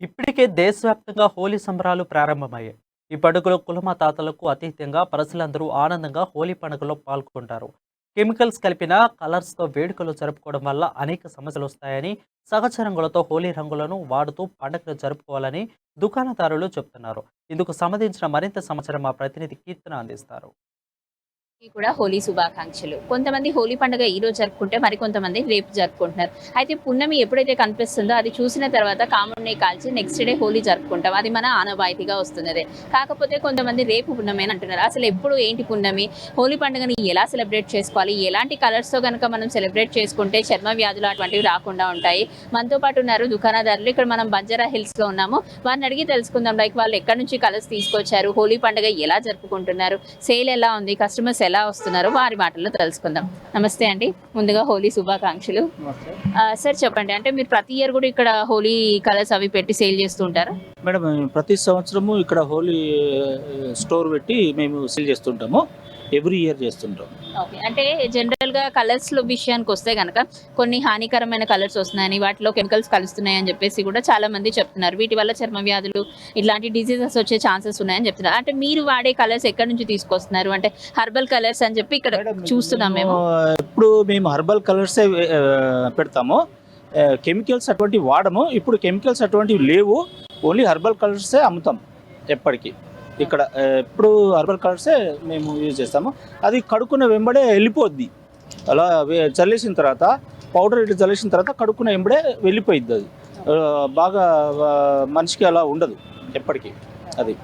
ఇప్పటికే దేశవ్యాప్తంగా హోలీ సంబరాలు ప్రారంభమయ్యాయి. ఈ పండుగలో కులమతాతలకు అతీతంగా ప్రజలందరూ ఆనందంగా హోలీ పండుగలో పాల్గొంటారు. కెమికల్స్ కలిపిన కలర్స్తో వేడుకలు జరుపుకోవడం వల్ల అనేక సమస్యలు వస్తాయని, సహజ రంగులతో హోలీ రంగులను వాడుతూ పండుగను జరుపుకోవాలని దుకాణదారులు చెబుతున్నారు. ఇందుకు సంబంధించిన మరింత సమాచారం మా ప్రతినిధి కీర్తన అందిస్తారు. కూడా హోలీ శుభాకాంక్షలు. కొంతమంది హోలీ పండుగ ఈరోజు జరుపుకుంటే మరికొంతమంది రేపు జరుపుకుంటున్నారు. అయితే పున్నమి ఎప్పుడైతే కనిపిస్తుందో అది చూసిన తర్వాత కాముడిని కాల్చి నెక్స్ట్ డే హోలీ జరుపుకుంటాం. అది మన ఆనవాయితీగా వస్తున్నదే. కాకపోతే కొంతమంది రేపు పున్నమి అని అంటున్నారు. అసలు ఎప్పుడు ఏంటి పున్నమి? హోలీ పండుగని ఎలా సెలబ్రేట్ చేసుకోవాలి? ఎలాంటి కలర్స్‌తో గనుక మనం సెలబ్రేట్ చేసుకుంటే చర్మ వ్యాధులు అటువంటివి రాకుండా ఉంటాయి. మనతో పాటు ఉన్నారు దుకాణదారులు. ఇక్కడ మనం బంజారా హిల్స్‌లో ఉన్నాము. వారిని అడిగి తెలుసుకుందాం. వాళ్ళు ఎక్కడి నుంచి కలర్స్ తీసుకొచ్చారు? హోలీ పండుగ ఎలా జరుపుకుంటున్నారు? సేల్ ఎలా ఉంది? కస్టమర్స్ ఎలా వస్తున్నారో వారి మాటల్లో తెలుసుకుందాం. నమస్తే అండి. ముందుగా హోలీ శుభాకాంక్షలు. సార్ చెప్పండి, అంటే మీరు ప్రతి ఇయర్ కూడా ఇక్కడ హోలీ కలర్స్ అవి పెట్టి సేల్ చేస్తూ ఉంటారా? మేడం, ప్రతి సంవత్సరము ఇక్కడ హోలీ స్టోర్ పెట్టి మేము సేల్ చేస్తుంటాము. ఎవ్రీ ఇయర్ చేస్తుంటాం. ఓకే. అంటే జనరల్‌గా కలర్స్‌లో విషయానికి వస్తే గనక కొన్ని హానికరమైన కలర్స్ వస్తున్నాయని, వాటిలో కెమికల్స్ కలుస్తున్నాయని చెప్పేసి కూడా చాలా మంది చెప్తున్నారు. వీటి వల్ల చర్మ వ్యాధులు ఇట్లాంటి డిసీజెస్ వచ్చే ఛాన్సెస్ ఉన్నాయని చెప్తున్నారు. అంటే మీరు వాడే కలర్స్ ఎక్కడి నుంచి తీసుకొస్తున్నారు? అంటే హెర్బల్ కలర్స్ అని చెప్పి ఇక్కడ చూస్తున్నాం మేము. ఇప్పుడు మేము హెర్బల్ కలర్సే పెడతాము. కెమికల్స్ అటువంటివి వాడము. ఇప్పుడు కెమికల్స్ అటువంటివి లేవు. ఓన్లీ హెర్బల్ కలర్సే అమ్ముతాం ఎప్పటికీ. ఇక్కడ ఎప్పుడు హెర్బల్ కలర్సే మేము యూజ్ చేస్తాము. అది కడుక్కున్న వెంబడే వెళ్ళిపోద్ది. అలా చల్లేసిన తర్వాత, పౌడర్ ఇట్లా చల్లేసిన తర్వాత కడుక్కున్న వెంబడే వెళ్ళిపోయిద్ది. అది బాగా మనిషికి అలా ఉండదు ఎప్పటికీ. అది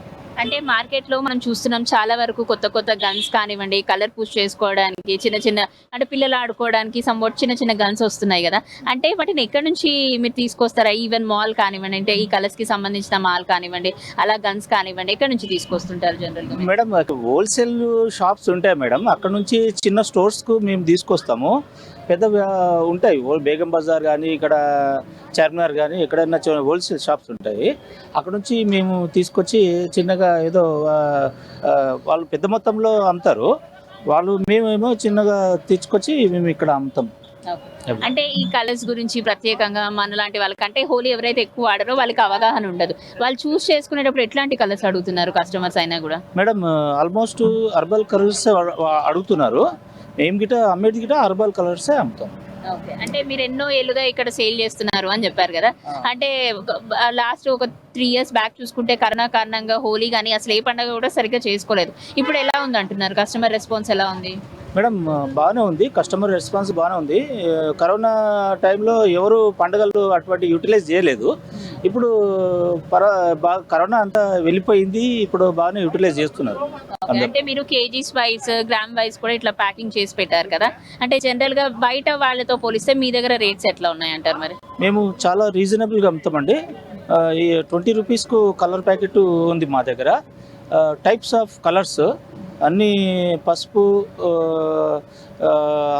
అంటే మార్కెట్‌లో మనం చూస్తున్నాం చాలా వరకు కొత్త కొత్త గన్స్ కానివ్వండి, కలర్ పూష్ చేసుకోవడానికి చిన్న చిన్న, అంటే పిల్లలు ఆడుకోవడానికి సంవట్ చిన్న చిన్న గన్స్ వస్తున్నాయి కదా! అంటే వాటిని ఎక్కడి నుంచి మీరు తీసుకొస్తారా? ఈవెన్ మాల్ కానివ్వండి, అంటే ఈ కలర్స్‌కి సంబంధించిన మాల్ కానివ్వండి, అలా గన్స్ కానివ్వండి, ఎక్కడి నుంచి తీసుకొస్తుంటారు జనరల్‌గా మీరు? మేడం, హోల్సేల్ షాప్స్ ఉంటాయి మేడం. అక్కడ నుంచి చిన్న స్టోర్స్కు మేము తీసుకొస్తాము. పెద్ద ఉంటాయి, బేగం బజార్ కానీ, ఇక్కడ చార్మినార్ కానీ, ఎక్కడైనా హోల్సేల్ షాప్స్ ఉంటాయి. అక్కడ నుంచి మేము తీసుకొచ్చి చిన్నగా ఏదో వాళ్ళు పెద్ద మొత్తంలో అమ్ముతారు. మేమేమో చిన్నగా తెచ్చుకొచ్చి మేము ఇక్కడ అమ్ముతాం. అంటే ఈ కలర్స్ గురించి ప్రత్యేకంగా మనలాంటి వాళ్ళకంటే హోలీ ఎవరైతే ఎక్కువ ఆడారో వాళ్ళకి అవగాహన ఉండదు. వాళ్ళు చూస్ చేసుకునేటప్పుడు ఎట్లాంటి కలర్స్ అడుగుతున్నారు కస్టమర్స్ అయినా కూడా? మేడం, ఆల్మోస్ట్ హెర్బల్ కలర్స్ అడుగుతున్నారు. మేము గిట అమ్మేది గిట హెర్బల్ కలర్సే అమ్ముతాం. ఓకే. అంటే మీరు ఎన్నో ఏళ్ళుగా ఇక్కడ సేల్ చేస్తున్నారు అని చెప్పారు కదా! అంటే లాస్ట్ ఒక 3 ఇయర్స్ బ్యాక్ చూసుకుంటే కరోనా కారణంగా హోలీ గాని అసలు ఏ పండుగ కూడా సరిగ్గా చేసుకోలేదు. ఇప్పుడు ఎలా ఉంది అంటున్నారు? కస్టమర్ రెస్పాన్స్ ఎలా ఉంది? మేడం, బాగానే ఉంది. కస్టమర్ రెస్పాన్స్ బాగానే ఉంది. కరోనా టైంలో ఎవరు పండుగలు అటువంటి యూటిలైజ్ చేయలేదు. ఇప్పుడు బాగా కరోనా అంతా వెళ్ళిపోయింది. ఇప్పుడు బాగానే యూటిలైజ్ చేస్తున్నారు. అంటే మీరు కేజీస్ వైస్, గ్రామ్ వైస్ కూడా ఇట్లా ప్యాకింగ్ చేసి పెట్టారు కదా! అంటే జనరల్‌గా బయట వాళ్ళతో పోలిస్తే మీ దగ్గర రేట్స్ ఎట్లా ఉన్నాయంటారు మరి? మేము చాలా రీజనబుల్గా అమ్ముతామండి. ఈ 20 రూపీస్కు కలర్ ప్యాకెట్ ఉంది మా దగ్గర. టైప్స్ ఆఫ్ కలర్స్ అన్నీ, పసుపు,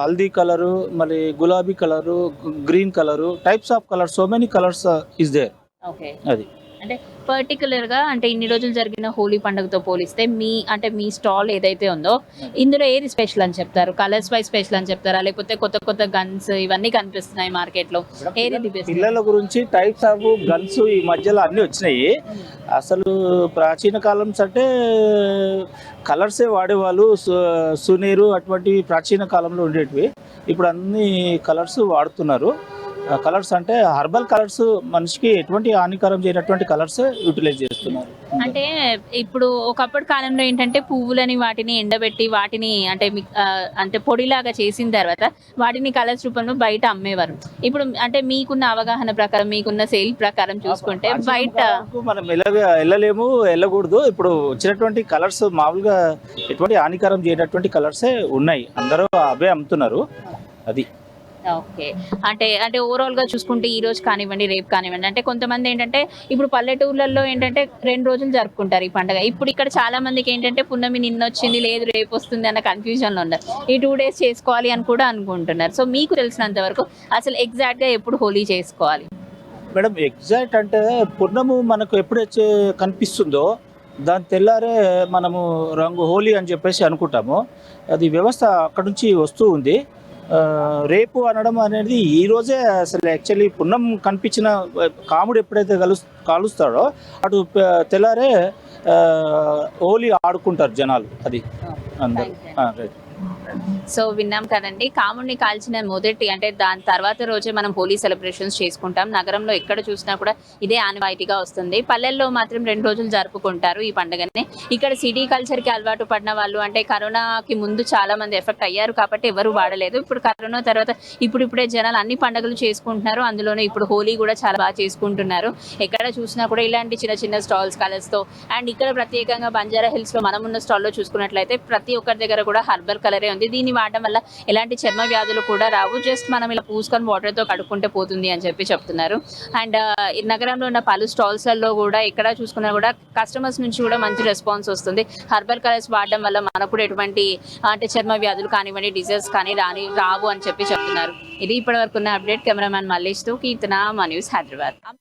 హల్దీ కలరు, మళ్ళీ గులాబీ colour, green colour, types of colours, so many colours is there. Okay. అది అంటే పర్టిక్యులర్‌గా అంటే ఇన్ని రోజులు జరిగిన హోలీ పండుగతో పోలిస్తే మీ స్టాల్ ఏదైతే ఉందో ఇందులో ఏది స్పెషల్ అని చెప్తారు? కలర్స్ వైస్ స్పెషల్ అని చెప్తారా? లేకపోతే కొత్త కొత్త గన్స్ ఇవన్నీ కనిపిస్తున్నాయి మార్కెట్‌లో. ఏది బెస్ట్? పిల్లల గురించి టైప్స్ ఆఫ్ గన్స్ ఈ మధ్యలో అన్నీ వచ్చినాయి. అసలు ప్రాచీన కాలం అంటే కలర్సే వాడేవాళ్ళు. సునీరు అటువంటివి ప్రాచీన కాలంలో ఉండేటివి. ఇప్పుడు అన్ని కలర్స్ వాడుతున్నారు. కలర్స్ అంటే హెర్బల్ కలర్స్, మనిషికి ఎటువంటి హానికరం చేయనటువంటి కలర్స్ యూటిలైజ్ చేస్తున్నారు. అంటే ఇప్పుడు ఒకప్పటి కాలంలో ఏంటంటే పువ్వులని వాటిని ఎండబెట్టి వాటిని అంటే పొడిలాగా చేసిన తర్వాత వాటిని కలర్స్ రూపంలో బయట అమ్మేవారు. ఇప్పుడు అంటే మీకున్న అవగాహన ప్రకారం, మీకున్న సేల్ ప్రకారం చూసుకుంటే బయట మనం వెళ్ళలేము, వెళ్ళకూడదు. ఇప్పుడు వచ్చినటువంటి కలర్స్ మామూలుగా ఎటువంటి హానికరం చేయనటువంటి కలర్సే ఉన్నాయి. అందరూ అవే అమ్ముతున్నారు. అది ఓకే. అంటే ఓవరాల్‌గా చూసుకుంటే ఈ రోజు కానివ్వండి, రేపు కానివ్వండి, అంటే కొంతమంది ఏంటంటే ఇప్పుడు పల్లెటూర్లలో ఏంటంటే 2 రోజులు జరుపుకుంటారు ఈ పండుగ. ఇప్పుడు ఇక్కడ చాలా మందికి ఏంటంటే పున్నమి నిన్నొచ్చింది, లేదు రేపు వస్తుంది అన్న కన్‌ఫ్యూజన్‌లో ఉన్నారు. ఈ 2 డేస్ చేసుకోవాలి అని కూడా అనుకుంటున్నారు. సో మీకు తెలిసినంత వరకు అసలు ఎగ్జాక్ట్‌గా ఎప్పుడు హోలీ చేసుకోవాలి? మేడం, ఎగ్జాక్ట్ అంటే పున్నము మనకు ఎప్పుడైతే కనిపిస్తుందో దాని తెల్లారే మనము రంగు హోలీ అని చెప్పేసి అనుకుంటాము. అది వ్యవస్థ అక్కడ నుంచి వస్తూ ఉంది. రేపు అనడం అనేది ఈ రోజే అసలు యాక్చువల్లీ పున్నం కనిపించిన కాముడు ఎప్పుడైతే కాలుస్తాడో అటు తెల్లారే హోలీ ఆడుకుంటారు జనాలు. అది అందరు. రైట్. సో విన్నాం కదండి, కాముడిని కాల్చిన మొదటి అంటే దాని తర్వాత రోజే మనం హోలీ సెలబ్రేషన్స్ చేసుకుంటాం. నగరంలో ఎక్కడ చూసినా కూడా ఇదే ఆనవాయితీగా వస్తుంది. పల్లెల్లో మాత్రం 2 రోజులు జరుపుకుంటారు ఈ పండుగని. ఇక్కడ సిటీ కల్చర్ కి అలవాటు పడిన వాళ్ళు అంటే కరోనాకి ముందు చాలా మంది ఎఫెక్ట్ అయ్యారు కాబట్టి ఎవరు వాడలేదు. ఇప్పుడు కరోనా తర్వాత ఇప్పుడిప్పుడే జనాలు అన్ని పండుగలు చేసుకుంటున్నారు. అందులోనూ ఇప్పుడు హోలీ కూడా చాలా బాగా చేసుకుంటున్నారు. ఎక్కడ చూసినా కూడా ఇలాంటి చిన్న చిన్న స్టాల్స్ కలర్స్ తో, అండ్ ఇక్కడ ప్రత్యేకంగా బంజారా హిల్స్ లో మనం ఉన్న స్టాల్లో చూసుకున్నట్లయితే ప్రతి ఒక్కరి దగ్గర కూడా హర్బల్ కలరే ఉంది. దీన్ని వాడడం వల్ల ఎలాంటి చర్మ వ్యాధులు కూడా రావు. జస్ట్ మనం ఇలా పూసుకొని వాటర్ తో కడుక్కుంటే పోతుంది అని చెప్పి చెప్తున్నారు. అండ్ నగరంలో ఉన్న పలు స్టాల్స్ లలో కూడా ఎక్కడ చూసుకున్నా కూడా కస్టమర్స్ నుంచి కూడా మంచి రెస్పాన్స్ వస్తుంది. హర్బల్ కలర్స్ వాడడం వల్ల మనకు కూడా ఎటువంటి అంటే చర్మ వ్యాధులు కానివ్వండి, డిజీజ్ కానీ రావు అని చెప్పి చెప్తున్నారు. ఇది ఇప్పటి వరకు ఉన్న అప్డేట్. కెమెరామ్యాన్ మల్లేష్ తో కీర్తన, మా న్యూస్ హైదరాబాద్.